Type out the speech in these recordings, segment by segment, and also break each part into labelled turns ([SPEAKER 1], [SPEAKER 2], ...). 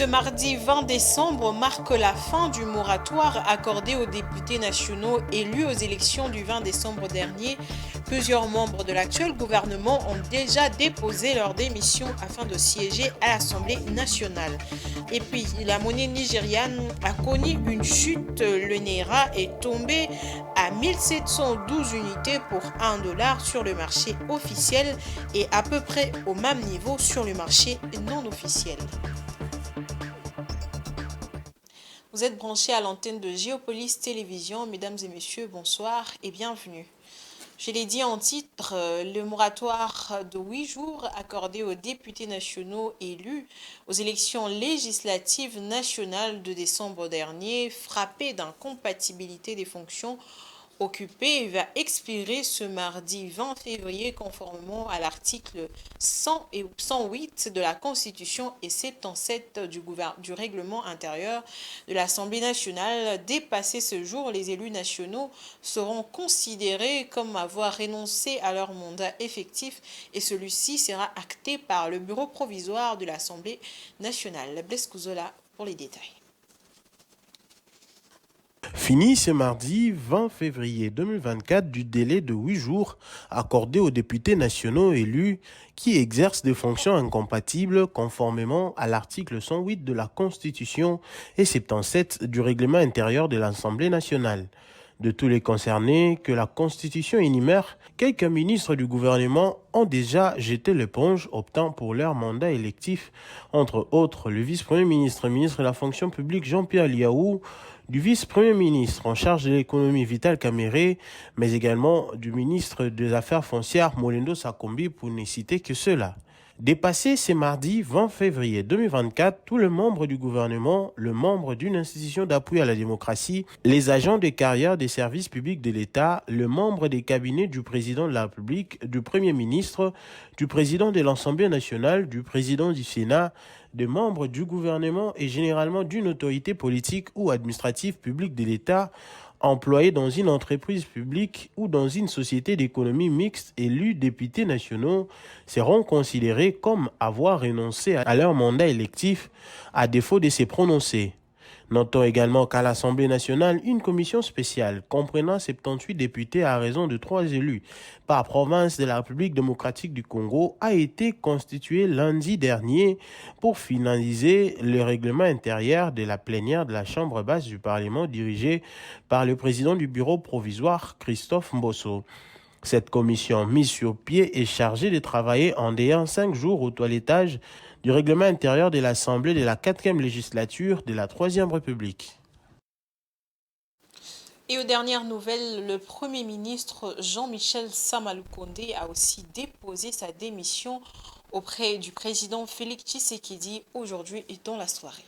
[SPEAKER 1] Ce mardi 20 décembre marque la fin du moratoire accordé aux députés nationaux élus aux élections du 20 décembre dernier. Plusieurs membres de l'actuel gouvernement ont déjà déposé leur démission afin de siéger à l'Assemblée nationale. Et puis, la monnaie nigériane a connu une chute. Le Naira est tombé à 1712 unités pour 1 dollar sur le marché officiel et à peu près au même niveau sur le marché non officiel. Vous êtes branchés à l'antenne de Géopolis Télévision. Mesdames et messieurs, bonsoir et bienvenue. Je l'ai dit en titre, le moratoire de 8 jours accordé aux députés nationaux élus aux élections législatives nationales de décembre dernier, frappé d'incompatibilité des fonctions occupées, va expirer ce mardi 20 février conformément à l'article 100 et 108 de la Constitution et 77 du règlement intérieur de l'Assemblée nationale. Dépassé ce jour, les élus nationaux seront considérés comme avoir renoncé à leur mandat effectif et celui-ci sera acté par le bureau provisoire de l'Assemblée nationale. Blaise Couzola pour les détails.
[SPEAKER 2] Fini ce mardi 20 février 2024 du délai de 8 jours accordé aux députés nationaux élus qui exercent des fonctions incompatibles conformément à l'article 108 de la Constitution et 77 du règlement intérieur de l'Assemblée nationale. De tous les concernés que la Constitution énumère, quelques ministres du gouvernement ont déjà jeté l'éponge optant pour leur mandat électif, entre autres le vice-premier ministre de la fonction publique Jean-Pierre Liaou, du vice-premier ministre en charge de l'économie Vital Kamerhe, mais également du ministre des Affaires foncières Molendo Sakombi pour ne citer que cela. Dépassé ce mardi 20 février 2024, tous les membres du gouvernement, le membre d'une institution d'appui à la démocratie, les agents de carrière des services publics de l'État, le membre des cabinets du président de la République, du Premier ministre, du président de l'Assemblée nationale, du président du Sénat, des membres du gouvernement et généralement d'une autorité politique ou administrative publique de l'État, employés dans une entreprise publique ou dans une société d'économie mixte élus députés nationaux seront considérés comme avoir renoncé à leur mandat électif à défaut de se prononcer. Notons également qu'à l'Assemblée nationale, une commission spéciale comprenant 78 députés à raison de 3 élus par province de la République démocratique du Congo a été constituée lundi dernier pour finaliser le règlement intérieur de la plénière de la Chambre basse du Parlement dirigée par le président du bureau provisoire Christophe Mbosso. Cette commission mise sur pied est chargée de travailler en ayant 5 jours au toilettage du règlement intérieur de l'Assemblée de la 4e législature de la 3e République.
[SPEAKER 1] Et aux dernières nouvelles, le Premier ministre Jean-Michel Samaloukonde a aussi déposé sa démission auprès du président Félix Tshisekedi aujourd'hui et dans la soirée.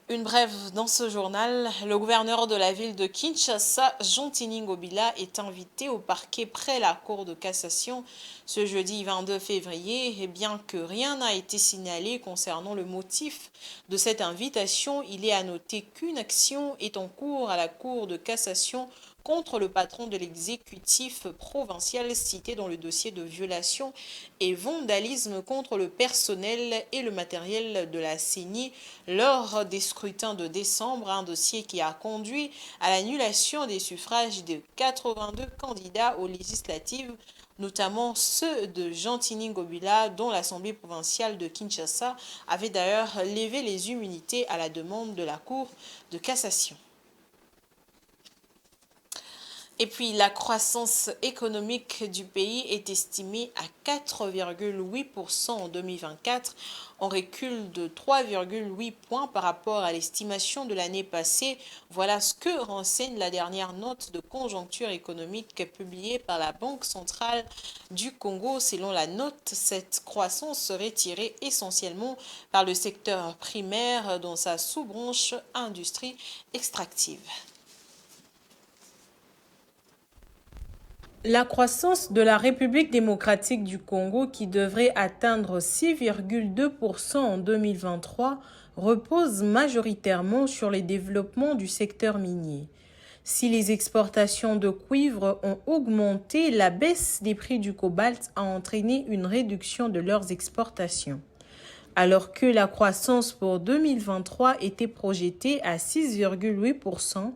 [SPEAKER 1] Une brève dans ce journal, le gouverneur de la ville de Kinshasa, Jean-Tini Ngobila, est invité au parquet près la Cour de cassation ce jeudi 22 février. Et bien que rien n'a été signalé concernant le motif de cette invitation, il est à noter qu'une action est en cours à la Cour de cassation contre le patron de l'exécutif provincial cité dans le dossier de violation et vandalisme contre le personnel et le matériel de la CENI lors des scrutins de décembre, un dossier qui a conduit à l'annulation des suffrages de 82 candidats aux législatives, notamment ceux de Jean-Tini Ngobila, dont l'Assemblée provinciale de Kinshasa avait d'ailleurs levé les immunités à la demande de la Cour de cassation. Et puis, la croissance économique du pays est estimée à 4,8% en 2024, en recul de 3,8 points par rapport à l'estimation de l'année passée. Voilà ce que renseigne la dernière note de conjoncture économique publiée par la Banque centrale du Congo. Selon la note, cette croissance serait tirée essentiellement par le secteur primaire dans sa sous-branche industrie extractive. La croissance de la République démocratique du Congo, qui devrait atteindre 6,2% en 2023, repose majoritairement sur les développements du secteur minier. Si les exportations de cuivre ont augmenté, la baisse des prix du cobalt a entraîné une réduction de leurs exportations. Alors que la croissance pour 2023 était projetée à 6,8%,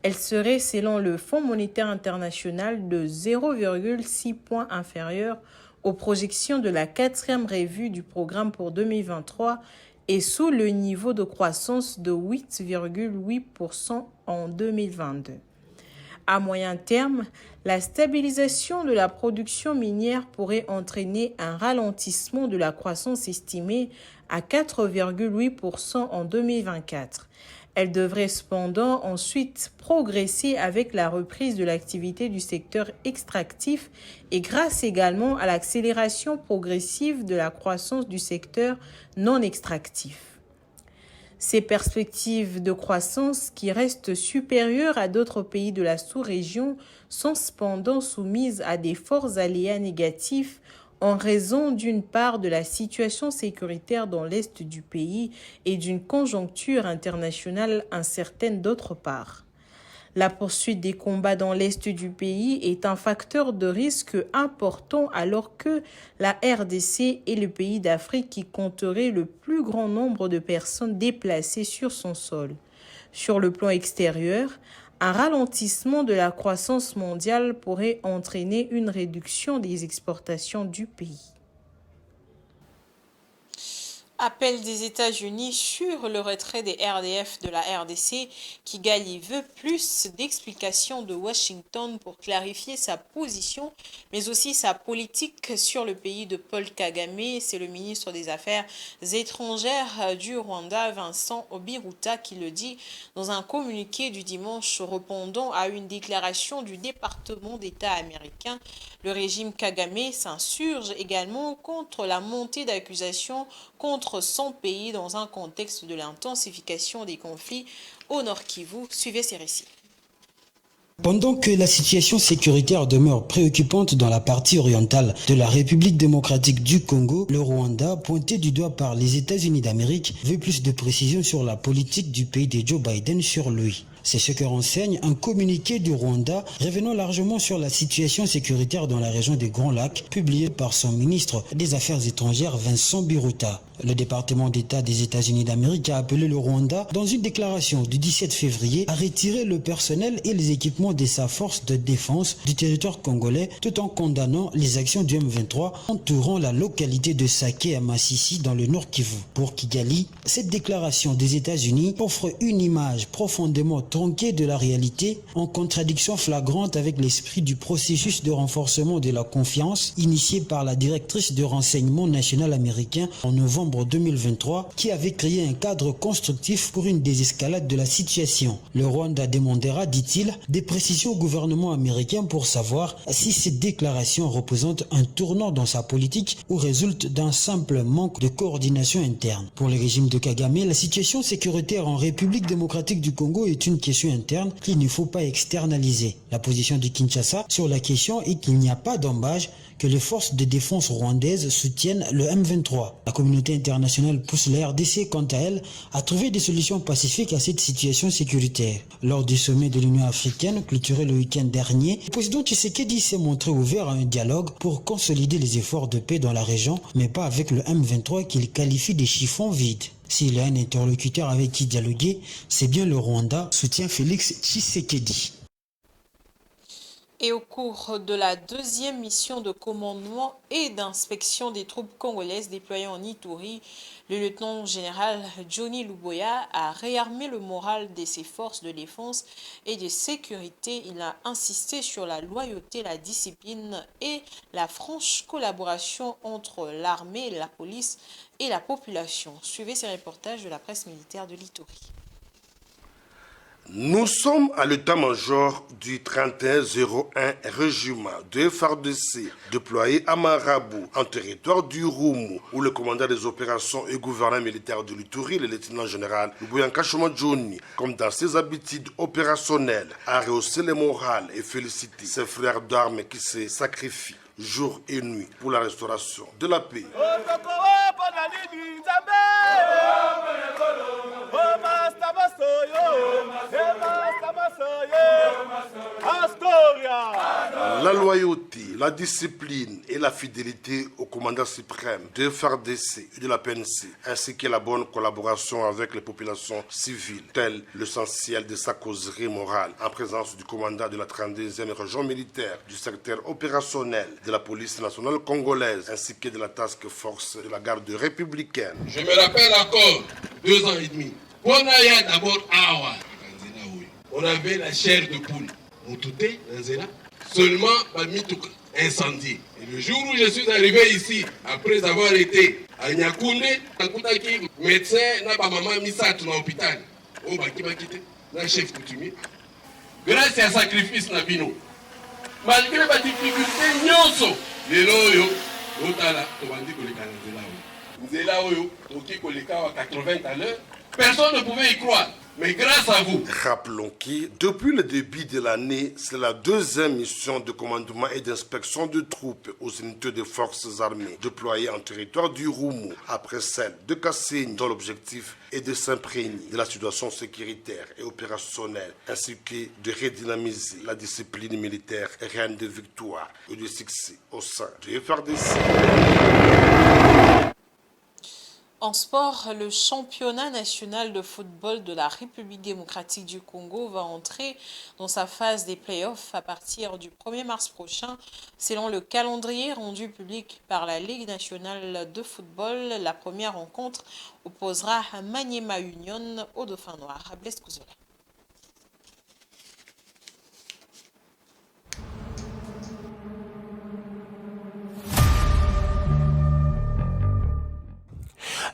[SPEAKER 1] elle serait, selon le Fonds monétaire international, de 0,6 points inférieure aux projections de la 4e revue du programme pour 2023 et sous le niveau de croissance de 8,8% en 2022. À moyen terme, la stabilisation de la production minière pourrait entraîner un ralentissement de la croissance estimée à 4,8% en 2024. Elle devrait cependant ensuite progresser avec la reprise de l'activité du secteur extractif et grâce également à l'accélération progressive de la croissance du secteur non extractif. Ces perspectives de croissance, qui restent supérieures à d'autres pays de la sous-région, sont cependant soumises à des forts aléas négatifs en raison d'une part de la situation sécuritaire dans l'est du pays et d'une conjoncture internationale incertaine d'autre part. La poursuite des combats dans l'est du pays est un facteur de risque important alors que la RDC est le pays d'Afrique qui compterait le plus grand nombre de personnes déplacées sur son sol. Sur le plan extérieur, un ralentissement de la croissance mondiale pourrait entraîner une réduction des exportations du pays. Appel des États-Unis sur le retrait des RDF de la RDC. Kigali veut plus d'explications de Washington pour clarifier sa position, mais aussi sa politique sur le pays de Paul Kagame. C'est le ministre des Affaires étrangères du Rwanda, Vincent Biruta, qui le dit dans un communiqué du dimanche répondant à une déclaration du département d'État américain. Le régime Kagame s'insurge également contre la montée d'accusations contre son pays dans un contexte de l'intensification des conflits au Nord Kivu. Suivez ces récits.
[SPEAKER 3] Pendant que la situation sécuritaire demeure préoccupante dans la partie orientale de la République démocratique du Congo, le Rwanda, pointé du doigt par les États-Unis d'Amérique, veut plus de précisions sur la politique du pays de Joe Biden sur lui. C'est ce que renseigne un communiqué du Rwanda revenant largement sur la situation sécuritaire dans la région des Grands Lacs, publié par son ministre des Affaires étrangères Vincent Biruta. Le département d'État des États-Unis d'Amérique a appelé le Rwanda, dans une déclaration du 17 février, à retirer le personnel et les équipements de sa force de défense du territoire congolais, tout en condamnant les actions du M23 entourant la localité de Saké à Massissi dans le Nord Kivu. Pour Kigali, cette déclaration des États-Unis offre une image profondément tronquée de la réalité, en contradiction flagrante avec l'esprit du processus de renforcement de la confiance initié par la directrice de renseignement national américain en novembre 2023, qui avait créé un cadre constructif pour une désescalade de la situation. Le Rwanda demandera, dit-il, des précisions au gouvernement américain pour savoir si cette déclaration représente un tournant dans sa politique ou résulte d'un simple manque de coordination interne. Pour le régime de Kagame, la situation sécuritaire en République démocratique du Congo est une question interne qu'il ne faut pas externaliser. La position de Kinshasa sur la question est qu'il n'y a pas d'embâche que les forces de défense rwandaises soutiennent le M23. La communauté internationale pousse la RDC, quant à elle, à trouver des solutions pacifiques à cette situation sécuritaire. Lors du sommet de l'Union africaine, clôturé le week-end dernier, le président Tshisekedi s'est montré ouvert à un dialogue pour consolider les efforts de paix dans la région, mais pas avec le M23 qu'il qualifie de chiffon vide. S'il y a un interlocuteur avec qui dialoguer, c'est bien le Rwanda, soutient Félix Tshisekedi.
[SPEAKER 1] Et au cours de la deuxième mission de commandement et d'inspection des troupes congolaises déployées en Ituri, le lieutenant-général Johnny Luboya a réarmé le moral de ses forces de défense et de sécurité. Il a insisté sur la loyauté, la discipline et la franche collaboration entre l'armée, la police et la population. Suivez ces reportages de la presse militaire de l'Ituri.
[SPEAKER 4] Nous sommes à l'état-major du 3101 régiment de FARDC déployé à Marabou, en territoire du Roumu, où le commandant des opérations et gouverneur militaire de l'Ituri, le lieutenant-général Luboya Johnny, comme dans ses habitudes opérationnelles, a rehaussé le moral et félicité ses frères d'armes qui se sacrifient jour et nuit pour la restauration de la paix. La loyauté, la discipline et la fidélité au commandant suprême de FARDC et de la PNC, ainsi que la bonne collaboration avec les populations civiles, tel l'essentiel de sa causerie morale, en présence du commandant de la 32e région militaire, du secteur opérationnel de la police nationale congolaise, ainsi que de la task force de la garde républicaine.
[SPEAKER 5] Je me rappelle encore, 2 ans et demi, Bonaya d'abord Awa, on avait la chair de poule. Moutouté, seulement Bamitouk incendie. Et le jour où je suis arrivé ici, après avoir été à Nyakounde, médecin n'a pas maman Missa dans l'hôpital. Oh, qui m'a quitté, le chef coutumier. Grâce à sacrifice Nabino, malgré ma difficulté, Nyonso, les loyaux, l'otala, Tobandi Koleka Nzela Oyo, Toki Koleka à 80 à l'heure, personne ne pouvait y croire. Mais grâce à vous.
[SPEAKER 4] Rappelons que depuis le début de l'année, c'est la 2e mission de commandement et d'inspection de troupes aux unités des forces armées déployées en territoire du Roumou, après celle de Kasseni, dont l'objectif est de s'imprégner de la situation sécuritaire et opérationnelle, ainsi que de redynamiser la discipline militaire reine de victoire et de succès au sein du FARDC.
[SPEAKER 1] En sport, le championnat national de football de la République démocratique du Congo va entrer dans sa phase des playoffs à partir du 1er mars prochain. Selon le calendrier rendu public par la Ligue nationale de football, la première rencontre opposera Maniema Union au Dauphin Noir. Blaise Couzola.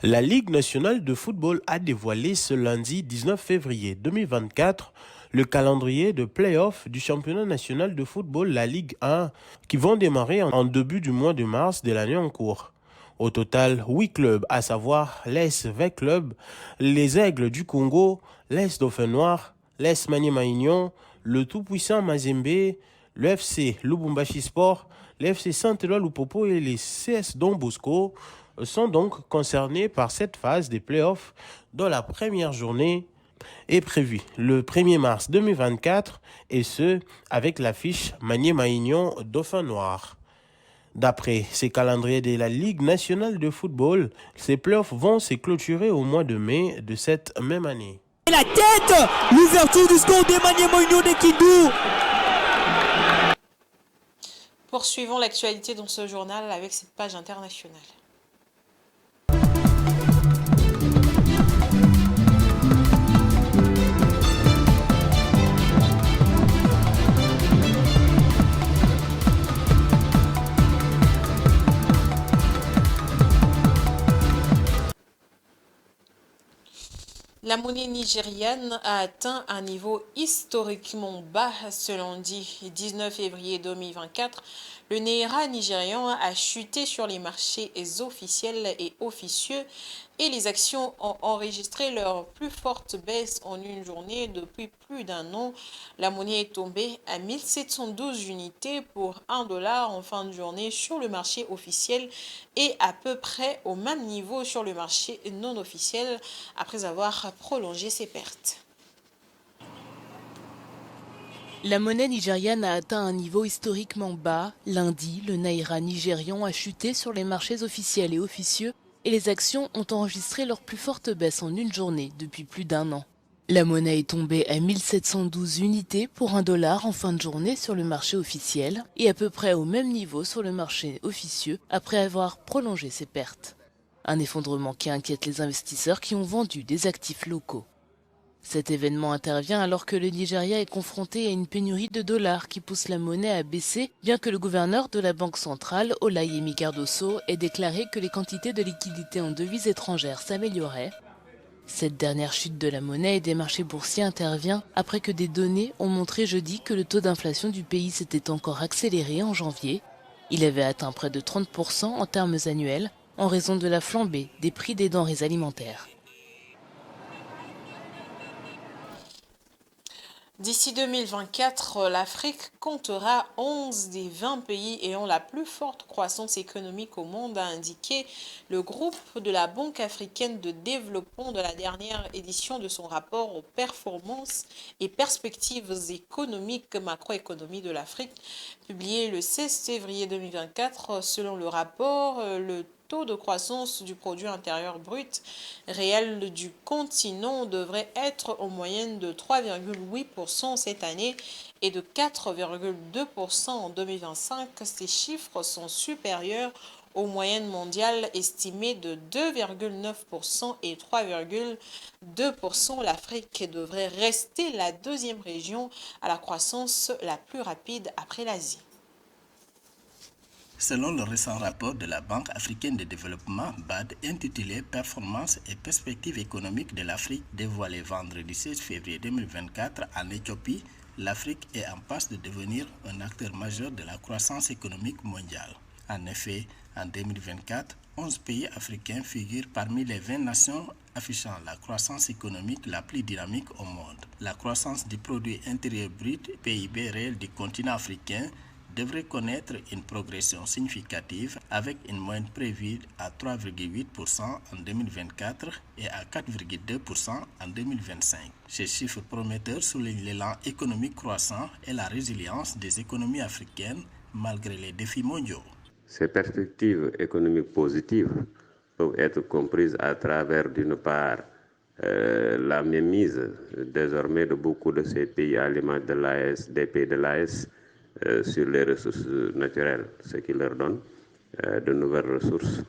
[SPEAKER 2] La Ligue nationale de football a dévoilé ce lundi 19 février 2024 le calendrier de play-off du championnat national de football, la Ligue 1, qui vont démarrer en début du mois de mars de l'année en cours. Au total, 8 clubs, à savoir l'AS 20 Club, les Aigles du Congo, l'AS Dauphin Noir, l'AS Maniema Union, le tout-puissant Mazembe, le FC Lubumbashi Sport, le FC Saint-Éloi Lupopo et les CS Don Bosco sont donc concernés par cette phase des playoffs dont la première journée est prévue le 1er mars 2024 et ce avec l'affiche Maniema Union Dauphin Noir. D'après ces calendriers de la Ligue nationale de football, ces playoffs vont se clôturer au mois de mai de cette même année.
[SPEAKER 6] La tête, l'ouverture du score de Maniema Union de Kindu.
[SPEAKER 1] Poursuivons l'actualité dans ce journal avec cette page internationale. La monnaie nigériane a atteint un niveau historiquement bas ce lundi 19 février 2024. Le Naira nigérian a chuté sur les marchés officiels et officieux et les actions ont enregistré leur plus forte baisse en une journée depuis plus d'un an. La monnaie est tombée à 1712 unités pour $1 en fin de journée sur le marché officiel et à peu près au même niveau sur le marché non officiel après avoir prolongé ses pertes.
[SPEAKER 7] La monnaie nigériane a atteint un niveau historiquement bas. Lundi, le Naira nigérian a chuté sur les marchés officiels et officieux et les actions ont enregistré leur plus forte baisse en une journée depuis plus d'un an. La monnaie est tombée à 1712 unités pour $1 en fin de journée sur le marché officiel et à peu près au même niveau sur le marché officieux après avoir prolongé ses pertes. Un effondrement qui inquiète les investisseurs qui ont vendu des actifs locaux. Cet événement intervient alors que le Nigeria est confronté à une pénurie de dollars qui pousse la monnaie à baisser, bien que le gouverneur de la Banque centrale, Olayemi Cardoso, ait déclaré que les quantités de liquidités en devises étrangères s'amélioraient. Cette dernière chute de la monnaie et des marchés boursiers intervient après que des données ont montré jeudi que le taux d'inflation du pays s'était encore accéléré en janvier. Il avait atteint près de 30% en termes annuels en raison de la flambée des prix des denrées alimentaires.
[SPEAKER 1] D'ici 2024, l'Afrique comptera 11 des 20 pays ayant la plus forte croissance économique au monde, a indiqué le groupe de la Banque africaine de développement de la dernière édition de son rapport aux performances et perspectives économiques macroéconomie de l'Afrique, publié le 16 février 2024. Selon le rapport, le taux de croissance du produit intérieur brut réel du continent devrait être en moyenne de 3,8% cette année et de 4,2% en 2025. Ces chiffres sont supérieurs aux moyennes mondiales estimées de 2,9% et 3,2%. L'Afrique devrait rester la deuxième région à la croissance la plus rapide après l'Asie.
[SPEAKER 8] Selon le récent rapport de la Banque africaine de développement BAD intitulé Performances et perspectives économiques de l'Afrique dévoilé vendredi 16 février 2024 en Éthiopie, l'Afrique est en passe de devenir un acteur majeur de la croissance économique mondiale. En effet, en 2024, 11 pays africains figurent parmi les 20 nations affichant la croissance économique la plus dynamique au monde. La croissance du produit intérieur brut PIB réel du continent africain devrait connaître une progression significative avec une moyenne prévue à 3,8% en 2024 et à 4,2% en 2025. Ces chiffres prometteurs soulignent l'élan économique croissant et la résilience des économies africaines malgré les défis mondiaux.
[SPEAKER 9] Ces perspectives économiques positives peuvent être comprises à travers, d'une part, la mainmise désormais de beaucoup de ces pays à l'image de l'AES, des pays de l'AES, sur les ressources naturelles, ce qui leur donne de nouvelles ressources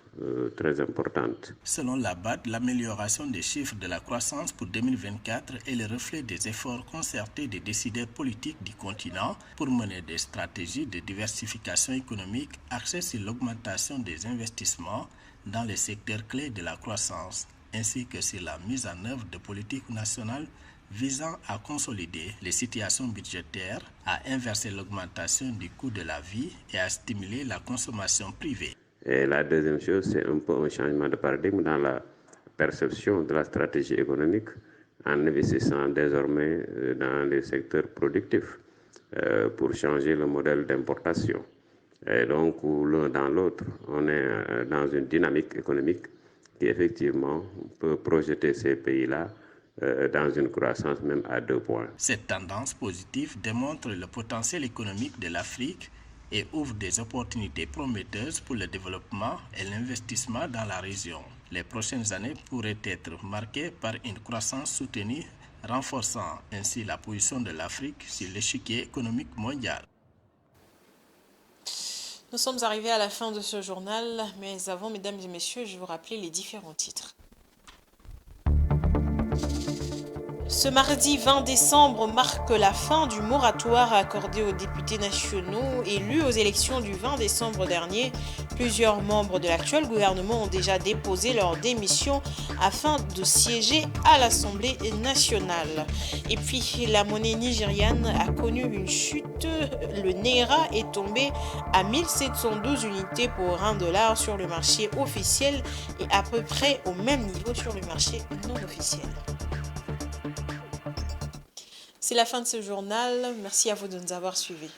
[SPEAKER 9] très importantes.
[SPEAKER 8] Selon la BAD, l'amélioration des chiffres de la croissance pour 2024 est le reflet des efforts concertés des décideurs politiques du continent pour mener des stratégies de diversification économique axées sur l'augmentation des investissements dans les secteurs clés de la croissance, ainsi que sur la mise en œuvre de politiques nationales visant à consolider les situations budgétaires, à inverser l'augmentation du coût de la vie et à stimuler la consommation privée.
[SPEAKER 9] Et la deuxième chose, c'est un peu un changement de paradigme dans la perception de la stratégie économique en investissant désormais dans les secteurs productifs pour changer le modèle d'importation. Et donc, l'un dans l'autre, on est dans une dynamique économique qui effectivement peut projeter ces pays-là dans une croissance même à 2 points.
[SPEAKER 8] Cette tendance positive démontre le potentiel économique de l'Afrique et ouvre des opportunités prometteuses pour le développement et l'investissement dans la région. Les prochaines années pourraient être marquées par une croissance soutenue, renforçant ainsi la position de l'Afrique sur l'échiquier économique mondial.
[SPEAKER 1] Nous sommes arrivés à la fin de ce journal, mais avant, mesdames et messieurs, je vais vous rappeler les différents titres. Ce mardi 20 décembre marque la fin du moratoire accordé aux députés nationaux élus aux élections du 20 décembre dernier. Plusieurs membres de l'actuel gouvernement ont déjà déposé leur démission afin de siéger à l'Assemblée nationale. Et puis, la monnaie nigériane a connu une chute. Le Naira est tombé à 1712 unités pour $1 sur le marché officiel et à peu près au même niveau sur le marché non officiel. C'est la fin de ce journal. Merci à vous de nous avoir suivis.